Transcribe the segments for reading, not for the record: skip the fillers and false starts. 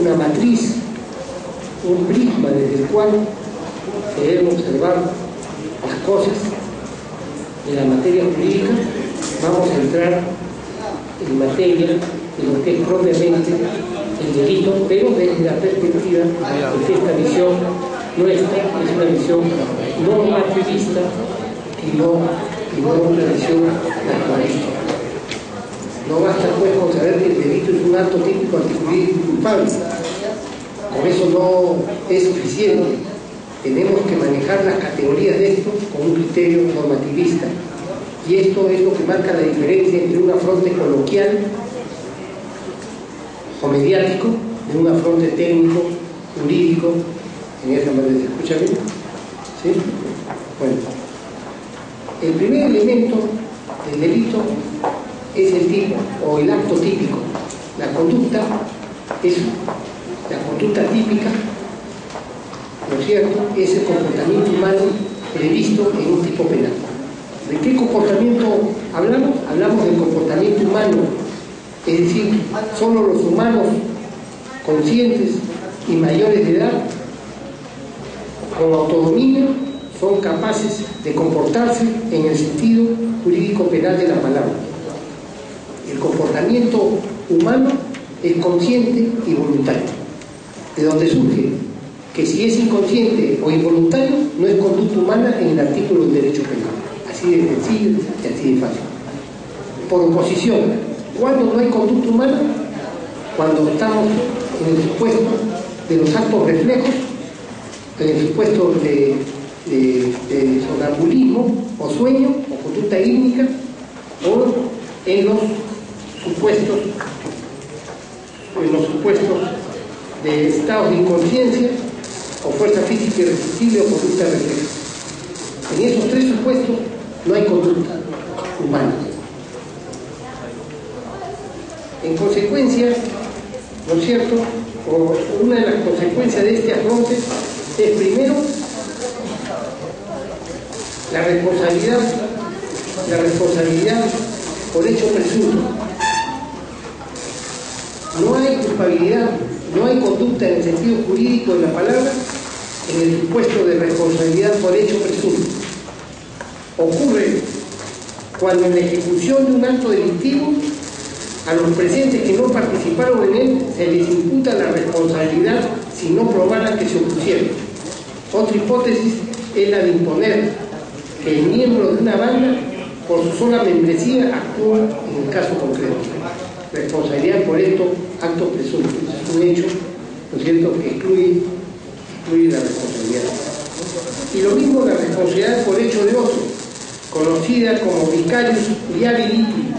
una matriz, un prisma desde el cual se deben observar las cosas en la materia jurídica. Vamos a entrar en materia de lo que es propiamente el delito, pero desde la perspectiva de que esta visión nuestra es una visión no materialista y no una visión naturalista. No basta pues con saber que el delito es un acto típico antijurídico y culpable. Por eso no es suficiente. Tenemos que manejar las categorías de esto con un criterio normativista. Y esto es lo que marca la diferencia entre un afronte coloquial o mediático de un afronte técnico, jurídico. En esta manera, ¿se escucha bien? ¿Sí? Bueno. El primer elemento del delito es el tipo o el acto típico. La conducta es la conducta típica, ¿no es cierto? Es el comportamiento humano previsto en un tipo penal. ¿De qué comportamiento hablamos? Hablamos del comportamiento humano, es decir, solo los humanos conscientes y mayores de edad, con autodominio, son capaces de comportarse en el sentido jurídico penal de la palabra. El comportamiento humano es consciente y voluntario, de donde surge que si es inconsciente o involuntario, no es conducta humana en el artículo del derecho penal. Así de sencillo y así de fácil. Por oposición, ¿cuándo no hay conducta humana? Cuando estamos en el supuesto de los actos reflejos, en el supuesto de sonambulismo o sueño o conducta hípnica, o en los supuestos de estados de inconsciencia o fuerza física irresistible o conducta refleja. En esos tres supuestos no hay conducta humana. En consecuencia, ¿no es cierto? O una de las consecuencias de este afronte es primero la responsabilidad por hecho presunto. No hay culpabilidad, no hay conducta en el sentido jurídico de la palabra en el supuesto de responsabilidad por hecho presunto. Ocurre cuando en la ejecución de un acto delictivo a los presentes que no participaron en él se les imputa la responsabilidad si no probaran que se opusieron. Otra hipótesis es la de imponer que el miembro de una banda por su sola membresía actúa en el caso concreto. Responsabilidad por esto, acto presunto. Es un hecho, ¿no es cierto?, que excluye la responsabilidad. Y lo mismo la responsabilidad por hecho de oso, conocida como vicarius liability,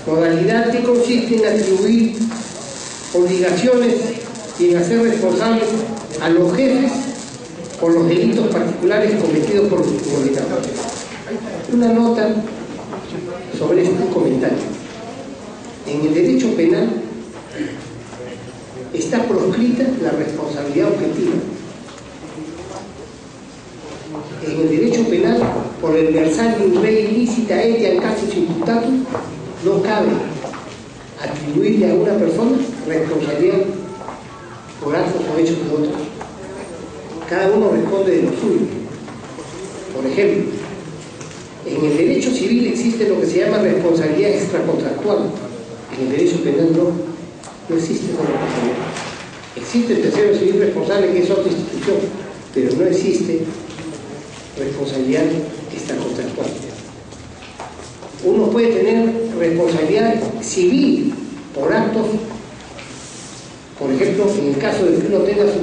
modalidad que consiste en atribuir obligaciones y en hacer responsables a los jefes por los delitos particulares cometidos por los subordinados. Una nota sobre este comentario. En el derecho penal está proscrita la responsabilidad objetiva. En el derecho penal, por el versar in re illicita etiam casus imputatum, no cabe atribuirle a una persona responsabilidad por actos o hechos de otros. Cada uno responde de lo suyo. Por ejemplo, en el derecho civil existe lo que se llama responsabilidad extracontractual. En el derecho penal no existe esa responsabilidad. Existe el tercero civil responsable, que es otra institución, pero no existe responsabilidad extracontractual. Uno puede tener responsabilidad civil por actos, por ejemplo, en el caso de que uno tenga su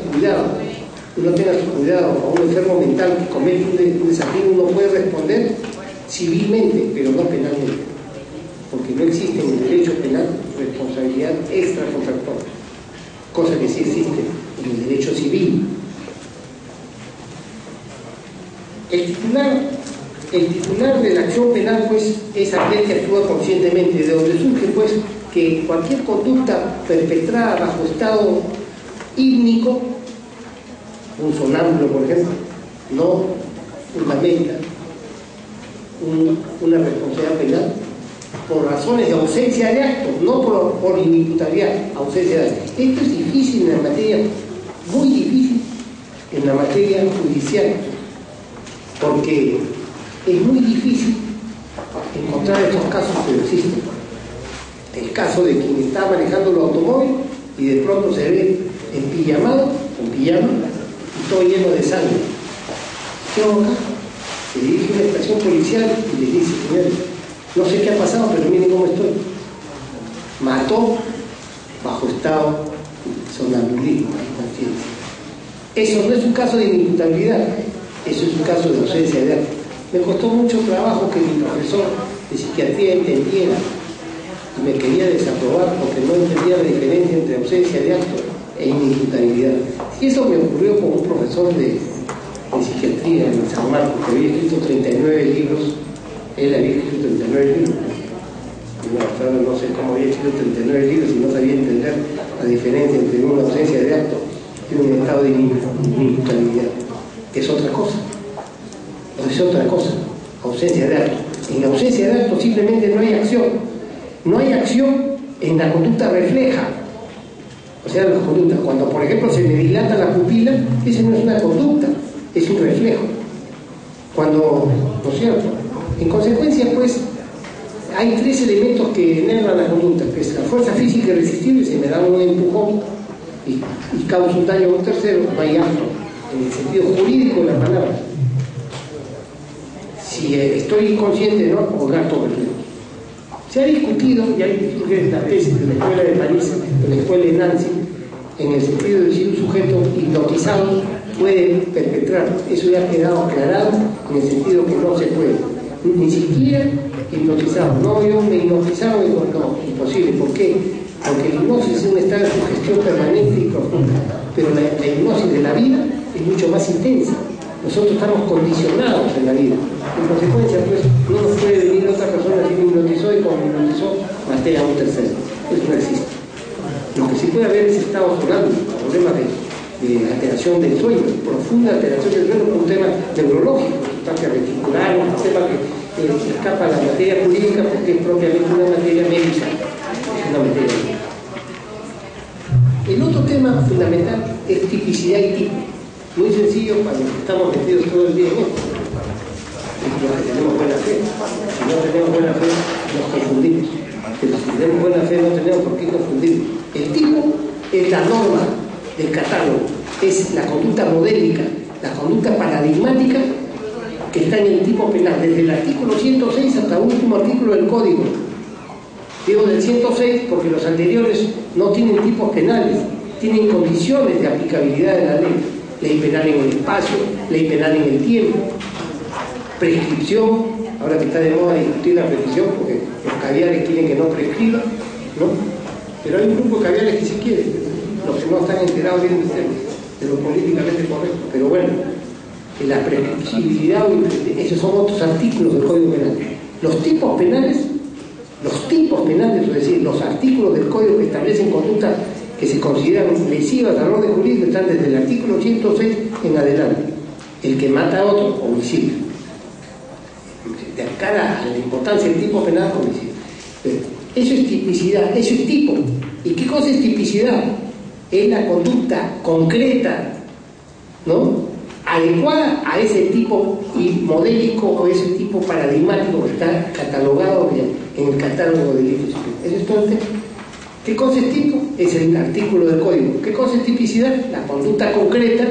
cuidado a un enfermo mental que comete un desafío, uno puede responder civilmente, pero no penalmente, porque no existe en el derecho penal responsabilidad extracontractual, cosa que sí existe en el derecho civil. El titular de la acción penal, pues, es aquel que actúa conscientemente, de donde surge, pues, que cualquier conducta perpetrada bajo estado hípnico, un sonámbulo, por ejemplo, no fundamenta una responsabilidad penal por razones de ausencia de acto, no por inimputabilidad, ausencia de acto. Esto es difícil en la materia, muy difícil en la materia judicial, porque es muy difícil encontrar estos casos, pero existen. El caso de quien está manejando el automóvil y de pronto se ve empillamado, en pijama, y todo lleno de sangre. ¿Qué hago acá? Se dirige a una estación policial y le dice: señores, no sé qué ha pasado, pero miren cómo estoy. Mató bajo estado de sonambulismo, inconsciencia. Eso no es un caso de inimputabilidad, eso es un caso de ausencia de acto. Me costó mucho trabajo que mi profesor de psiquiatría entendiera, y me quería desaprobar porque no entendía la diferencia entre ausencia de acto e inimputabilidad. Y eso me ocurrió con un profesor de psiquiatría en San Marcos, que había escrito 39 libros. Él había escrito 39 libros. No sé cómo había escrito 39 libros y no sabía entender la diferencia entre una ausencia de acto y un estado de inimputabilidad. Es otra cosa. Es otra cosa. Ausencia de acto. En la ausencia de acto simplemente no hay acción. No hay acción en la conducta refleja. O sea, la conducta. Cuando, por ejemplo, se me dilata la pupila, esa no es una conducta, es un reflejo. Cuando, ¿no es cierto? En consecuencia, pues, hay tres elementos que enervan la conducta, que es la fuerza física irresistible, se me da un empujón y causa un daño a un tercero, no hay acto, en el sentido jurídico de la palabra. Si estoy inconsciente, ¿no? O gasto reflejo. Se ha discutido, y hay la tesis de la escuela de París, de la escuela de Nancy, en el sentido de si un sujeto hipnotizado puede perpetrar. Eso ya ha quedado aclarado en el sentido que no se puede. Ni siquiera hipnotizado. No, yo me hipnotizaron y digo, no, imposible. ¿Por qué? Porque la hipnosis es un estado de sugestión permanente y profunda. Pero la hipnosis de la vida es mucho más intensa. Nosotros estamos condicionados en la vida. En consecuencia, pues, no nos puede venir otra persona que me hipnotizó y como me hipnotizó, maté a un tercero. Eso no existe. Lo que sí puede haber es estado sonando, problemas de alteración del sueño, profunda alteración del sueño por un tema neurológico, sustancia reticular, un tema que escapa a la materia jurídica porque es propiamente una materia médica. Es una materia médica. El otro tema fundamental es tipicidad y tipo. Muy sencillo para los que estamos metidos todo el día en esto. Los que tenemos buena fe. Si no tenemos buena fe, nos confundimos. Pero si tenemos buena fe, no tenemos por qué confundirnos. El tipo es la norma del catálogo, es la conducta modélica, la conducta paradigmática que está en el tipo penal, desde el artículo 106 hasta el último artículo del Código. Digo del 106 porque los anteriores no tienen tipos penales, tienen condiciones de aplicabilidad de la ley. Ley penal en el espacio, ley penal en el tiempo, prescripción, ahora que está de moda discutir la prescripción porque los caviares quieren que no prescriba, ¿no? Pero hay un grupo de caviares que sí quieren, los que no están enterados bien de lo políticamente correcto, pero bueno, la prescriptibilidad, esos son otros artículos del Código Penal. Los tipos penales, es decir, los artículos del Código que establecen conductas que se consideran lesivas al orden jurídico están desde el artículo 106 en adelante. El que mata a otro, homicidio. De cara a la importancia del tipo penal, homicidio. Eso es tipicidad, eso es tipo. ¿Y qué cosa es tipicidad? Es la conducta concreta, ¿no?, adecuada a ese tipo modélico o ese tipo paradigmático que está catalogado en el catálogo de delitos. Eso es todo el tema. ¿Qué cosa es tipo? Es el artículo del Código. ¿Qué cosa es tipicidad? La conducta concreta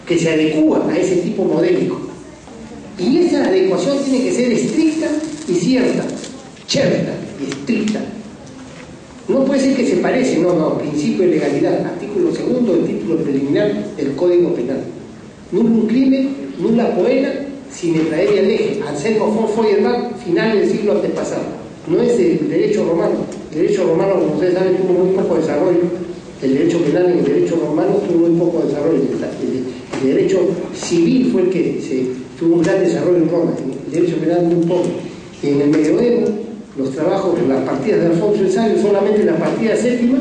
que se adecúa a ese tipo modélico. Y esa adecuación tiene que ser estricta y cierta, cierta y estricta. No puede ser que se parece, no, principio de legalidad, artículo 2 del título preliminar del Código Penal. Nulo crimen, nula poena, sine praevia lege, Anselmo von Feuerbach, finales del siglo antepasado. No es el derecho romano. El derecho romano, como ustedes saben, tuvo muy poco desarrollo. El derecho penal en el derecho romano tuvo muy poco desarrollo. El derecho civil fue el que tuvo un gran desarrollo en Roma. El derecho penal muy poco. Y en el medioevo, los trabajos, las partidas de Alfonso el Sabio, solamente la partida séptima,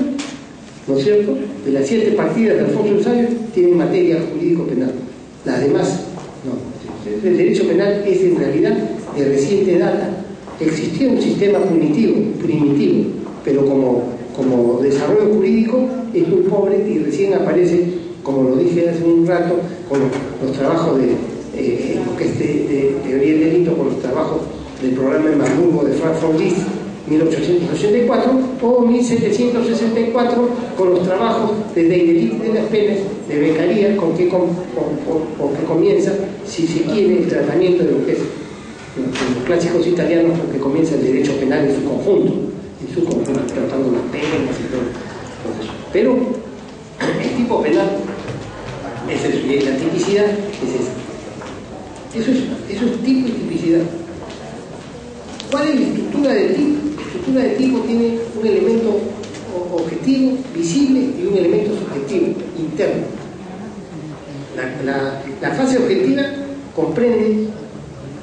¿no es cierto?, de las 7 partidas de Alfonso el Sabio tienen materia jurídico-penal. Las demás, no. El derecho penal es en realidad de reciente data. existía un sistema primitivo, pero como desarrollo jurídico es muy pobre y recién aparece, como lo dije hace un rato, con los trabajos de teoría del delito, con los trabajos del programa de Marburgo de Frankfurt List, 1884, o 1764 con los trabajos de Delito de las Penas de Beccaria, con que comienza, si se quiere, el tratamiento de lo que es los clásicos italianos, porque comienza el derecho penal en su conjunto, tratando las penas y todo eso. Pero el tipo penal es eso, y la tipicidad es esa. Eso es tipo y tipicidad. ¿Cuál es la estructura del tipo? La estructura del tipo tiene un elemento objetivo, visible, y un elemento subjetivo, interno. La fase objetiva comprende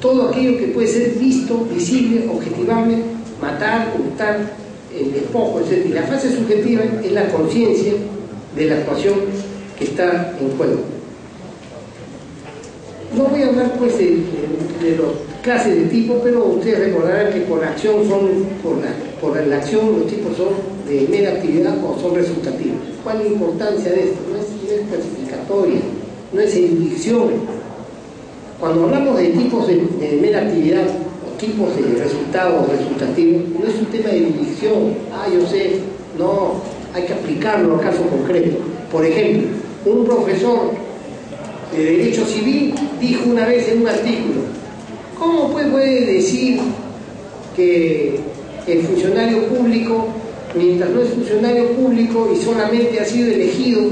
todo aquello que puede ser visto, visible, objetivable, matar, hurtar, el despojo, etc. Y la fase subjetiva es la conciencia de la actuación que está en juego. No voy a hablar pues de las clases de tipo, pero ustedes recordarán que por la acción por la acción los tipos son de mera actividad o son resultativos. ¿Cuál es la importancia de esto? No es clasificatoria, no es erudición. Cuando hablamos de tipos de mera actividad o tipos de resultados resultativos, no es un tema de erudición. Yo sé, no, hay que aplicarlo a caso concreto. Por ejemplo, un profesor de Derecho Civil dijo una vez en un artículo: ¿cómo puede decir que el funcionario público, mientras no es funcionario público y solamente ha sido elegido, no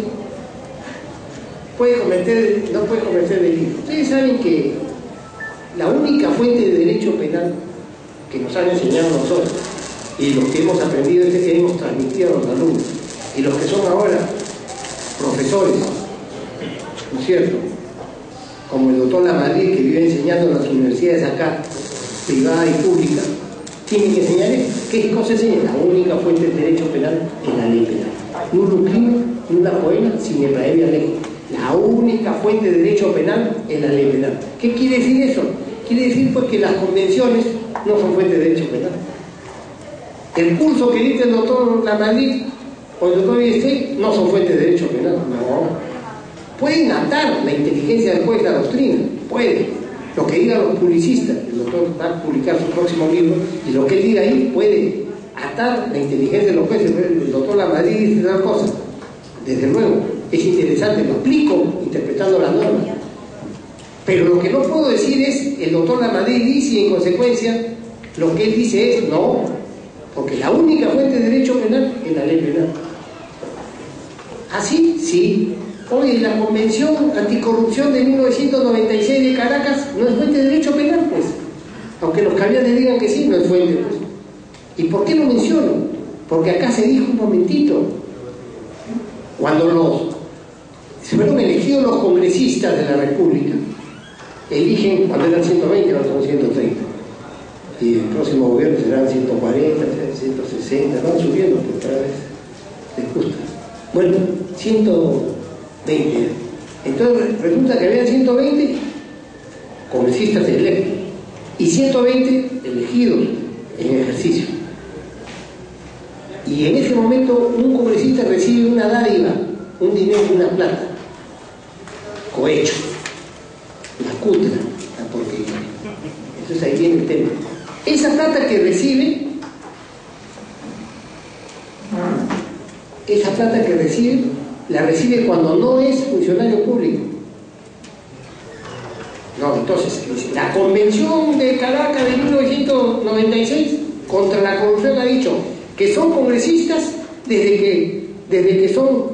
puede cometer delito? Ustedes saben que la única fuente de derecho penal que nos han enseñado nosotros, y los que hemos aprendido, es que hemos transmitido a los alumnos, y los que son ahora profesores, ¿no es cierto?, como el doctor Lamadrid, que vive enseñando en las universidades acá, privada y pública, tienen que enseñar esto. ¿Qué cosa enseña? La única fuente de derecho penal es la ley penal. Nullum crimen, nulla poena, sine praevia ley. La única fuente de derecho penal es la ley penal. ¿Qué quiere decir eso? Quiere decir pues que las convenciones no son fuente de derecho penal. El curso que dicta el doctor Lamadrid o el doctor Villestein no son fuente de derecho penal. No. Pueden atar la inteligencia del juez, la doctrina, puede. Lo que digan los publicistas, el doctor va a publicar su próximo libro, y lo que él diga ahí puede atar la inteligencia de los jueces. El doctor Lamadrid dice tal cosa, desde luego, es interesante, lo aplico interpretando las normas. Pero lo que no puedo decir es, el doctor Lamadrid dice, y en consecuencia, lo que él dice es, no, porque la única fuente de derecho penal es la ley penal. ¿Así? Sí. Oye, la Convención Anticorrupción de 1996 de Caracas no es fuente de derecho penal, pues. Aunque los caviares digan que sí, no es fuente, pues. ¿Y por qué lo menciono? Porque acá se dijo un momentito, cuando fueron elegidos los congresistas de la República, eligen, cuando eran 120, ahora son 130. Y el próximo gobierno serán 140, 160, van subiendo, porque cada vez les gusta. Bueno, 120. Entonces resulta que habían 120 congresistas electos y 120 elegidos en ejercicio. Y en ese momento un congresista recibe una dádiva, un dinero, una plata, cohecho, la cutra, la porquería. Entonces ahí viene el tema. Esa plata que recibe, la recibe cuando no es funcionario público. No, entonces, la Convención de Caracas de 1996 contra la corrupción ha dicho que son congresistas desde que son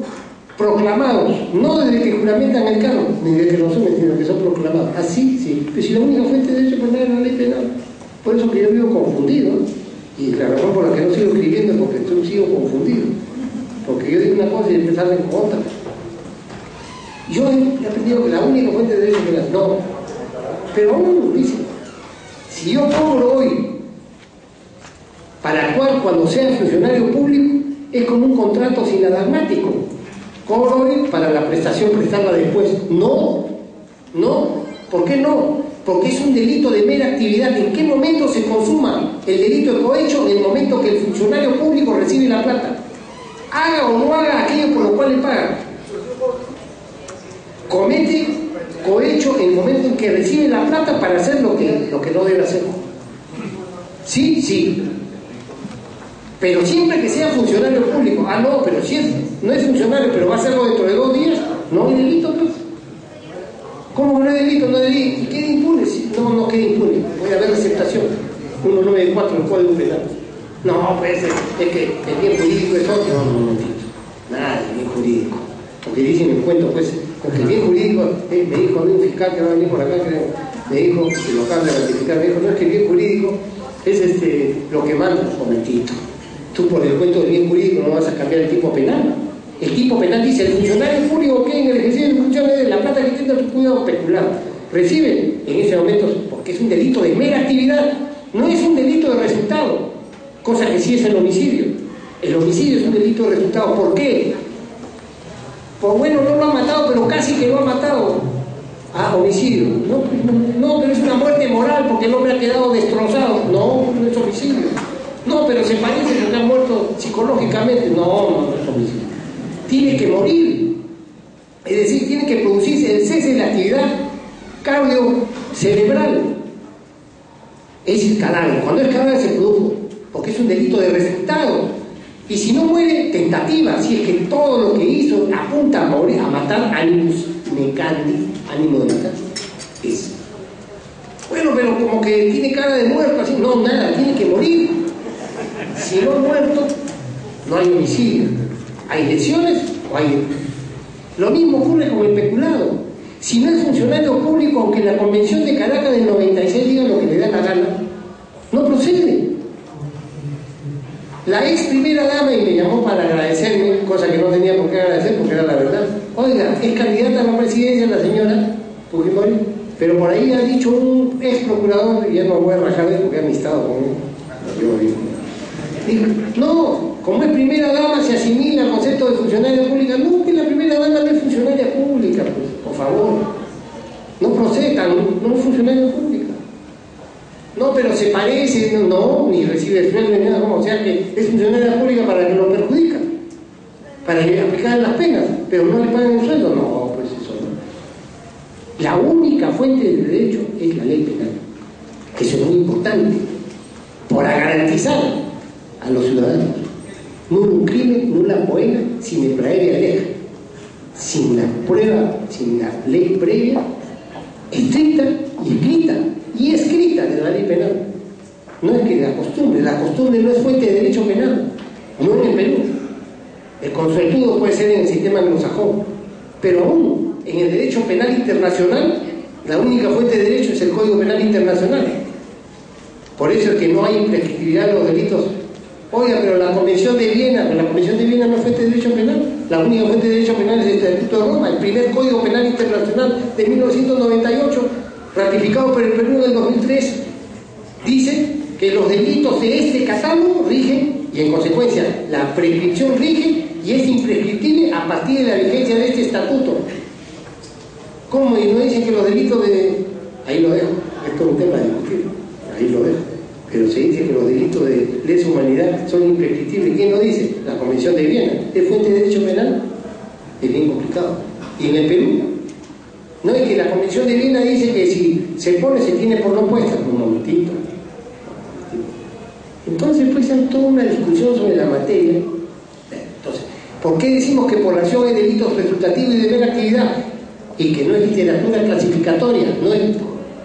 proclamados, no desde que juramentan el cargo, ni desde que lo asumen, sino que son proclamados. Así, sí. Pero si la única fuente de derecho penal es la ley penal. Por eso que yo vivo confundido, y la razón por la que no sigo escribiendo es porque yo sigo confundido. Porque yo digo una cosa y después salen con otra. Yo he aprendido que la única fuente de derecho penal, no. Pero aún dice, si yo cobro hoy para actuar cuando sea funcionario público, es como un contrato sinadagmático. Cobro hoy para la prestación prestarla después. No, ¿por qué no? porque es un delito de mera actividad. ¿En qué momento se consuma el delito de cohecho? En el momento que el funcionario público recibe la plata, haga o no haga aquello por lo cual le pagan. Comete cohecho en el momento en que recibe la plata para hacer lo que no debe hacer. Sí, sí. Pero siempre que sea funcionario público. Ah, no, pero si no es funcionario, pero va a hacerlo dentro de 2 días, no hay delito, pues. ¿Cómo que no hay delito? No hay delito. ¿Y queda impune? No queda impune. Voy a ver aceptación. 194 del Código Penal. No, pues es que el bien jurídico es otro. No, nada de bien jurídico. Porque dicen en el cuento, pues, porque el bien jurídico, me dijo un fiscal que va a venir por acá, creo, me dijo, que lo acaban de ratificar, me dijo, no, es que el bien jurídico es lo que manda. Un momentito. Tú por el cuento del bien jurídico no vas a cambiar el tipo penal. El tipo penal dice, el funcionario público que en el ejercicio de funciones de la plata que tiene su cuidado peculiar recibe en ese momento, porque es un delito de mera actividad, no es un delito de resultado, cosa que sí es el homicidio. El homicidio es un delito de resultado. ¿Por qué? Pues bueno, no lo ha matado, pero casi que lo ha matado. Ah, homicidio. No, pero es una muerte moral porque el hombre ha quedado destrozado. No es homicidio. No, pero se parece porque ha muerto psicológicamente. No es homicidio. Tiene que morir. Es decir, tiene que producirse el cese de la actividad cardiocerebral. Es el cadáver. Cuando es cadáver se produjo, porque es un delito de resultado. Y si no muere, tentativa. Si es que todo lo que hizo apunta a morir, a matar, animus necandi, ánimo de matar. Es. Bueno, pero como que tiene cara de muerto, así. No, nada, tiene que morir. Si no ha muerto, no hay homicidio. Hay lesiones o hay... Lo mismo ocurre con el peculado. Si no es funcionario público, aunque la Convención de Caracas del 96 diga lo que le da la gana, no procede. La ex primera dama, y me llamó para agradecerme, cosa que no tenía por qué agradecer porque era la verdad. Oiga, es candidata a la presidencia la señora Fujimori, pero por ahí ha dicho un ex procurador, y ya no voy a rajar de él porque he amistado con él. Dijo, no, como es primera dama se asimila al concepto de funcionaria pública. No, que la primera dama no es funcionaria pública, pues, por favor. No procedan, no es funcionaria pública. No, pero se parece, no, ni recibe sueldo ni nada, o sea que es funcionaria pública para que lo perjudica, para que aplicar las penas, pero no le pagan el sueldo. No, pues eso no. La única fuente de derecho es la ley penal, que eso es muy importante, para garantizar a los ciudadanos un crimen, nula poena, sin praevia leja, sin la prueba, sin la ley previa, estricta y escrita de la ley penal. No es que la costumbre no es fuente de derecho penal, no en el Perú. El consuetudo puede ser en el sistema anglosajón, pero aún en el derecho penal internacional, la única fuente de derecho es el Código Penal Internacional. Por eso es que no hay imprescriptibilidad de los delitos. Oiga, pero la Convención de Viena no es fuente de derecho penal. La única fuente de derecho penal es el Estatuto de Roma, el primer Código Penal Internacional de 1998, ratificado por el Perú en el 2003, dice que los delitos de este catálogo rigen, y en consecuencia la prescripción rige y es imprescriptible a partir de la vigencia de este estatuto. ¿Cómo? Y no dicen que los delitos de... Ahí lo dejo, esto es un tema a discutir, ahí lo dejo. Pero se dice que los delitos de lesa humanidad son imprescriptibles. ¿Quién lo dice? La Convención de Viena. ¿Es fuente de derecho penal? Es bien complicado. ¿Y en el Perú? No, es que la Convención de Viena dice que si se pone, se tiene por no puesta. Un momentito. Entonces, pues hay toda una discusión sobre la materia. Entonces, ¿por qué decimos que por acción hay delitos resultativos y de mera actividad? Y que no es literatura clasificatoria, no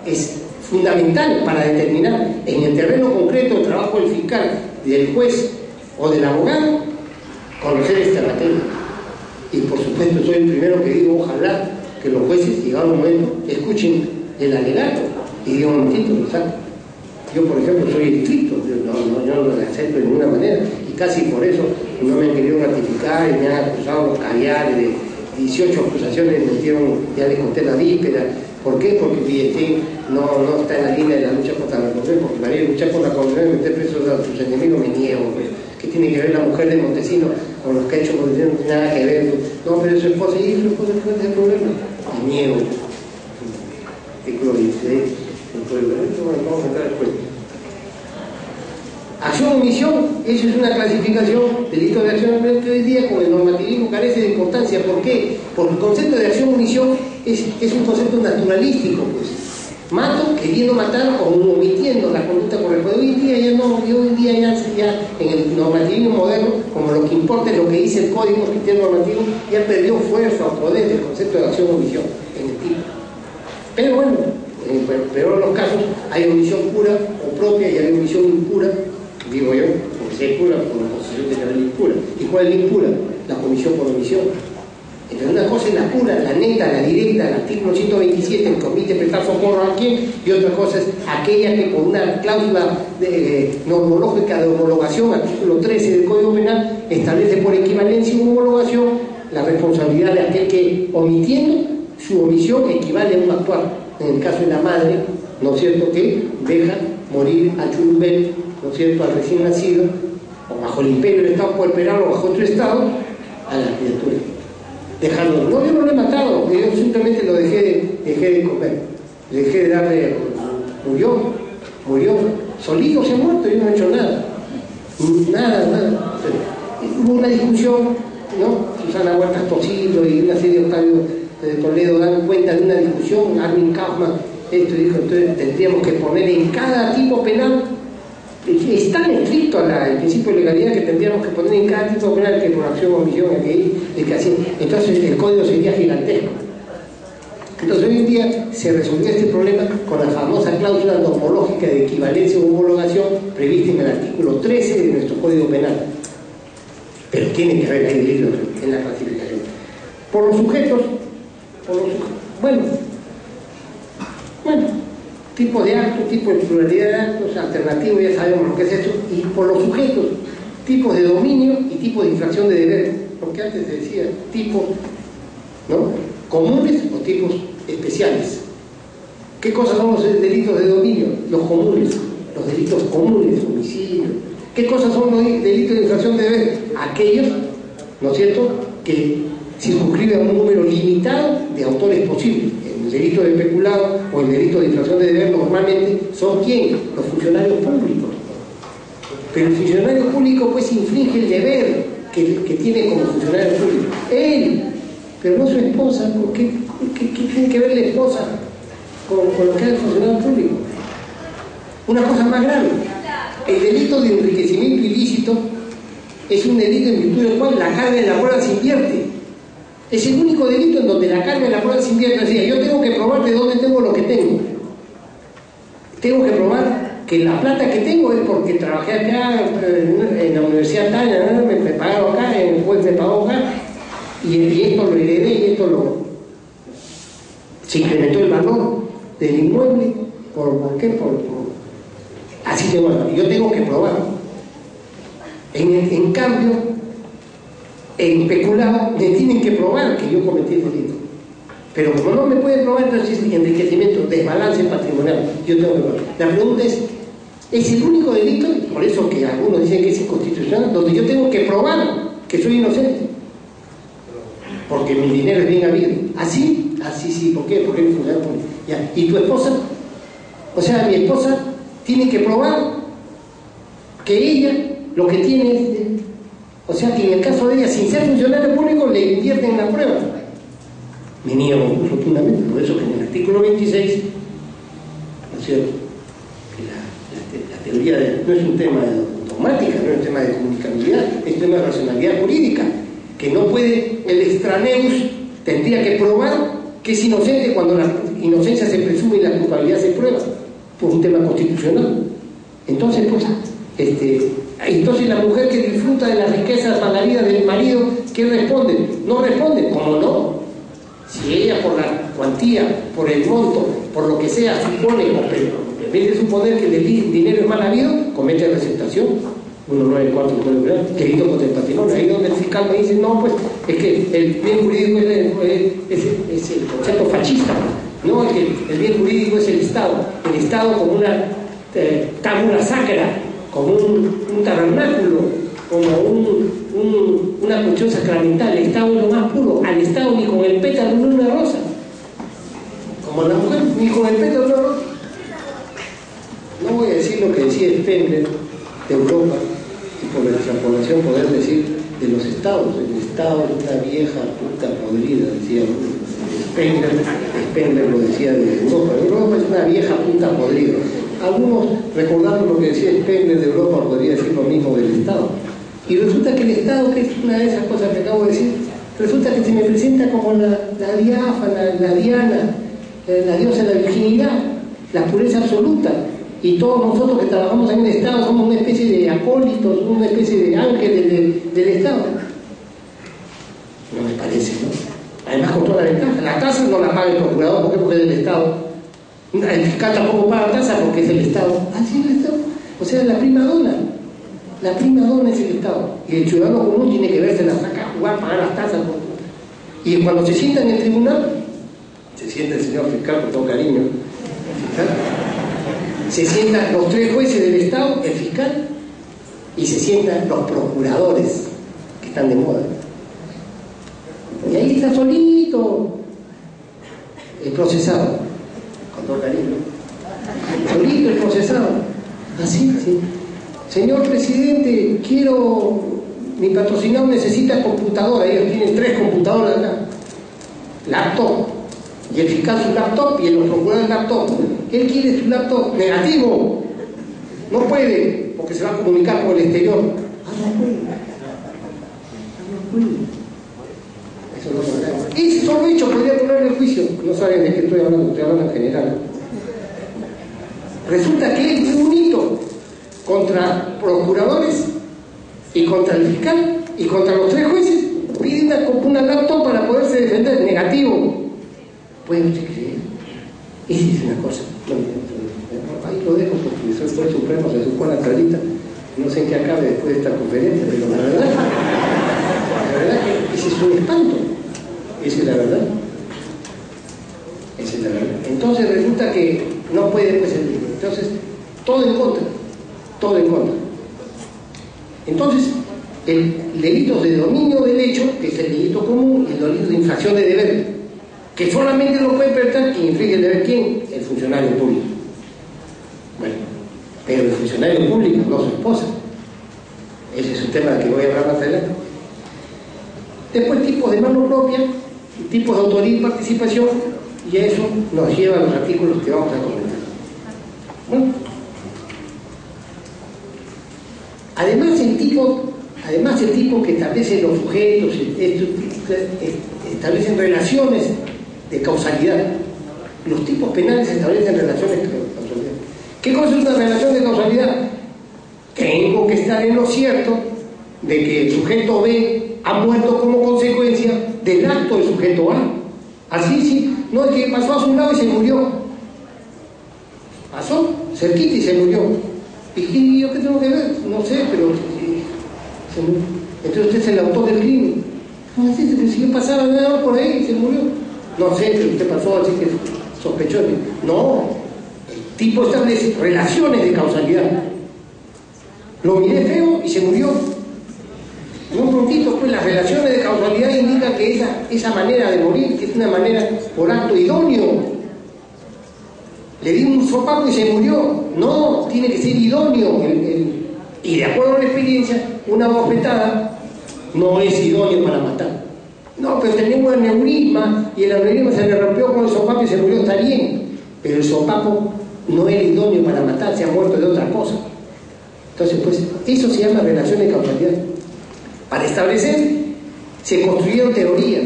es fundamental para determinar en el terreno concreto el trabajo del fiscal, del juez o del abogado, conocer esta materia. Y por supuesto soy el primero que digo, ojalá que los jueces, llegado un momento, escuchen el alegato y digan un momentito, lo saco. Yo, por ejemplo, soy estricto, yo no lo acepto de ninguna manera, y casi por eso no me han querido ratificar y me han acusado los caviares de 18 acusaciones, me metieron, ya les conté la víspera. ¿Por qué? Porque Villetín no está en la línea de la lucha contra la corrupción, porque para ir a luchar contra la corrupción y meter presos a sus enemigos me niego, pues. ¿Qué tiene que ver la mujer de Montesinos con los que ha hecho corrupción? No tiene nada que ver, pues. No, pero es su esposa, y su esposa, ¿cuál es el problema? Me niego. Artículo 16. vamos a entrar después. Acción o omisión, eso es una clasificación, delito de acción que hoy día con el normativismo carece de importancia. ¿Por qué? Porque el concepto de acción o omisión es un concepto naturalístico, pues. Mato queriendo matar o omitiendo la conducta correspondiente. Hoy en día ya no, hoy en día ya en el normativismo moderno, como lo que importa es lo que dice el código normativo, ya perdió fuerza o poder el concepto de acción o omisión en el tipo. Pero bueno, en peor de los casos, hay omisión pura o propia y hay omisión impura, digo yo, porque si es pura, por la Constitución tiene que haber impura. ¿Y cuál es la impura? La comisión por omisión. Entonces una cosa es la pura, la neta, la directa, el artículo 127, que omite prestar socorro a alguien, y otra cosa es aquella que por una cláusula normológica de homologación, artículo 13 del Código Penal, establece por equivalencia u homologación la responsabilidad de aquel que, omitiendo su omisión, equivale a un actuar. En el caso de la madre, ¿no es cierto?, que deja morir a Churumbel, ¿no es cierto?, al recién nacido, o bajo el imperio del Estado por esperarlo, o bajo otro Estado, a la criatura. Dejarlo. No, yo no lo he matado, yo simplemente lo dejé de comer, dejé de darle. Murió, solito se ha muerto, yo no he hecho nada. Nada. Hubo una discusión, ¿no? Susana Huertas Tocilo y una serie de Octavio de Toledo dan cuenta de una discusión, Armin Kaufman, esto dijo, entonces tendríamos que poner en cada tipo penal. Es tan estricto el principio de legalidad que tendríamos que poner en cada tipo penal que por acción o omisión el que hacía. Entonces el código sería gigantesco. Entonces hoy en día se resolvió este problema con la famosa cláusula normológica de equivalencia o homologación prevista en el artículo 13 de nuestro Código Penal. Pero tiene que haber equilibrio en la clasificación. Por los sujetos, bueno, tipo de actos, tipo de pluralidad de actos, alternativo, ya sabemos lo que es eso, y por los sujetos, tipos de dominio y tipos de infracción de deber, porque antes se decía tipos, ¿no?, comunes o tipos especiales. ¿Qué cosas son los delitos de dominio? Los comunes, los delitos comunes, homicidio. ¿Qué cosas son los delitos de infracción de deber? Aquellos, ¿no es cierto?, que circunscriben a un número limitado de autores posibles. El delito de peculado o el delito de infracción de deber normalmente son ¿quién? Los funcionarios públicos. Pero el funcionario público pues infringe el deber que tiene como funcionario público. Él, pero no su esposa. ¿Qué tiene que ver la esposa con lo que es el funcionario público? Una cosa más grave, el delito de enriquecimiento ilícito es un delito en virtud del cual la carga de la prueba se invierte. Es el único delito en donde la carga de la prueba se invierte. O sea, yo tengo que probar de dónde tengo lo que tengo. Tengo que probar que la plata que tengo es porque trabajé acá en la universidad tal, me pagaron acá, el juez me pagó acá, y esto lo heredé, y esto se incrementó el valor del inmueble. ¿Por qué? Así que bueno, yo tengo que probar. En cambio, en peculado me tienen que probar que yo cometí el delito. Pero como no me pueden probar, entonces enriquecimiento, desbalance patrimonial, yo tengo que probar. La pregunta es el único delito, por eso que algunos dicen que es inconstitucional, donde yo tengo que probar que soy inocente, porque mi dinero es bien habido. ¿Así? Así sí. ¿Por qué? Porque es funcionario público. Ya. ¿Y tu esposa? O sea, mi esposa tiene que probar que ella lo que tiene es... O sea, que en el caso de ella, sin ser funcionario público, le invierten en la prueba. Me niego rotundamente. Por eso que en el artículo 26, ¿no es cierto?, la teoría no es un tema de dogmática, no es un tema de comunicabilidad, es un tema de racionalidad jurídica, que no puede, el extraneus tendría que probar que es inocente cuando la inocencia se presume y la culpabilidad se prueba, por un tema constitucional. Entonces, pues, entonces la mujer que disfruta de las riquezas para la vida del marido, ¿qué responde? No responde. ¿Cómo no? Si ella por la cuantía, por el monto, por lo que sea, supone, en vez de suponer que el dinero es mal habido, comete receptación. 194 del Código Penal, delito contra el patrimonio. Ahí donde el fiscal me dice, no, pues es que el bien jurídico es el concepto fascista. No, es que el bien jurídico es el Estado. El Estado como una tabula sacra, como un tabernáculo, como una cuestión sacramental. El Estado es lo más puro. Al Estado ni con el pétalo de una rosa. Como la mujer, ni con el pétalo de una rosa. decía Spengler, de Europa, y por nuestra población poder decir de los estados. El estado es una vieja puta podrida, decía Spengler lo decía de Europa. Europa es una vieja puta podrida. Algunos, recordando lo que decía Spengler de Europa, podría decir lo mismo del estado. Y resulta que el estado, que es una de esas cosas que acabo de decir, resulta que se me presenta como la diáfana, la diana, la diosa de la virginidad, la pureza absoluta. Y todos nosotros que trabajamos en el Estado somos una especie de acólitos, una especie de ángeles del Estado. No me parece, ¿no? Además, con toda la ventaja. La tasa no la paga el procurador, ¿por qué? Porque es del Estado. El fiscal tampoco paga tasa porque es del Estado. Así es el Estado. O sea, la prima dona. La prima dona es el Estado. Y el ciudadano común tiene que verse la saca, jugar, pagar las tasas. Y cuando se sienta en el tribunal, se sienta el señor fiscal con todo cariño. Se sientan los 3 jueces del Estado, el fiscal, y se sientan los procuradores, que están de moda. Y ahí está solito el procesado, con todo cariño. Solito el procesado. Así, así. Señor presidente, mi patrocinado necesita computadora. Ellos tienen 3 computadoras acá. Laptop. Y el fiscal su laptop y el procurador laptop. Él quiere su laptop. Negativo. No puede, porque se va a comunicar con el exterior. No puede. No puede. Eso no se hace. Y ese solo hecho podría ponerle el juicio. No saben de qué estoy hablando en general. Resulta que es un hito contra procuradores y contra el fiscal y contra los 3 jueces. Piden una laptop para poderse defender. Negativo. ¿Pueden ustedes creer? Esa es una cosa. Ahí lo dejo porque soy juez supremo, se supone la tralita. No sé en qué acabe después de esta conferencia, pero la verdad que ese es un espanto. Esa es la verdad. Esa es la verdad. Entonces resulta que no puede pues el libro. Entonces, todo en contra. Todo en contra. Entonces, el delito de dominio del hecho, que es el delito común, y el delito de infracción de deber, que solamente lo puede perpetrar quien infringe el deber. ¿Quién? El funcionario público. Bueno, pero el funcionario público, no su esposa. Ese es un tema que voy a hablar más adelante. Después, tipos de mano propia, tipos de autoría y participación, y a eso nos lleva a los artículos que vamos a comentar. Bueno, además el tipo que establece los sujetos, establecen relaciones de causalidad. Los tipos penales establecen relaciones de causalidad. ¿Qué cosa es una relación de causalidad? Tengo que estar en lo cierto de que el sujeto B ha muerto como consecuencia del acto del sujeto A. Así, sí. No es que pasó a su lado y se murió. Pasó cerquita y se murió. ¿Y yo qué tengo que ver? No sé, pero entonces usted es el autor del crimen. No, si yo pasaba nada por ahí y se murió. No sé, pero usted pasó así que sospechó. No, el tipo establece relaciones de causalidad. Lo miré feo y se murió. En un puntito, pues las relaciones de causalidad indican que esa manera de morir es una manera por acto idóneo. Le di un sopapo y se murió. No, tiene que ser idóneo. Y de acuerdo a la experiencia, una bofetada no es idóneo para matar. No, pero tenía un aneurisma y el aneurisma se le rompió con el sopapo y se murió, está bien. Pero el sopapo no era idóneo para matar, se ha muerto de otra cosa. Entonces, pues, eso se llama relación de causalidad. Para establecer, se construyeron teorías.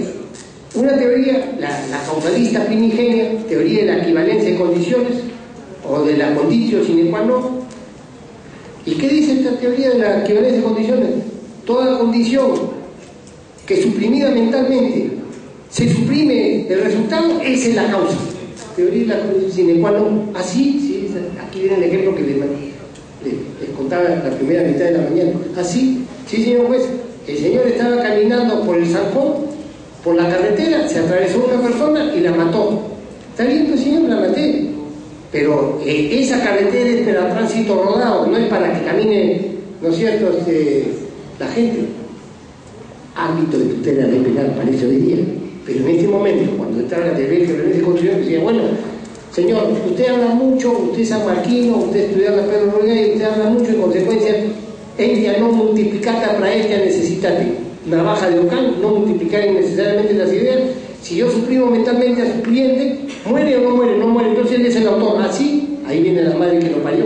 Una teoría, la causalista primigenia, teoría de la equivalencia de condiciones, o de la conditio sine qua non. ¿Y qué dice esta teoría de la equivalencia de condiciones? Toda condición que suprimida mentalmente se suprime el resultado, esa es la causa. Teoría de la condición sine qua non. Así, sí, aquí viene el ejemplo que les contaba la primera mitad de la mañana. Así, sí, señor juez, el señor estaba caminando por el Zanjón, por la carretera, se atravesó una persona y la mató. Está bien, pues señor, la maté. Pero esa carretera es para tránsito rodado, no es para que camine, ¿no es cierto?, la gente. Ámbito de tutela ley penal, para eso diría. Pero en este momento, cuando estaba la teoría de constitución, decía, bueno, Señor, usted habla mucho, usted es sanmarquino, usted estudia la Pedro Rodríguez y usted habla mucho, en consecuencia, ella no multiplicata para ella necesita navaja de Ocán, no multiplicar innecesariamente las ideas. Si yo suprimo mentalmente a su cliente, ¿muere o no muere? No muere, entonces él es el autor. Así, ahí viene la madre que lo parió.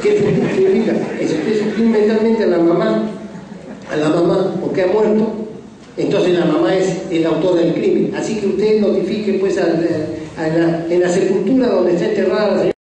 ¿Qué significa? Que si usted suprime mentalmente a la mamá porque ha muerto, entonces la mamá es el autor del crimen. Así que usted notifique pues en la sepultura donde está enterrada la señora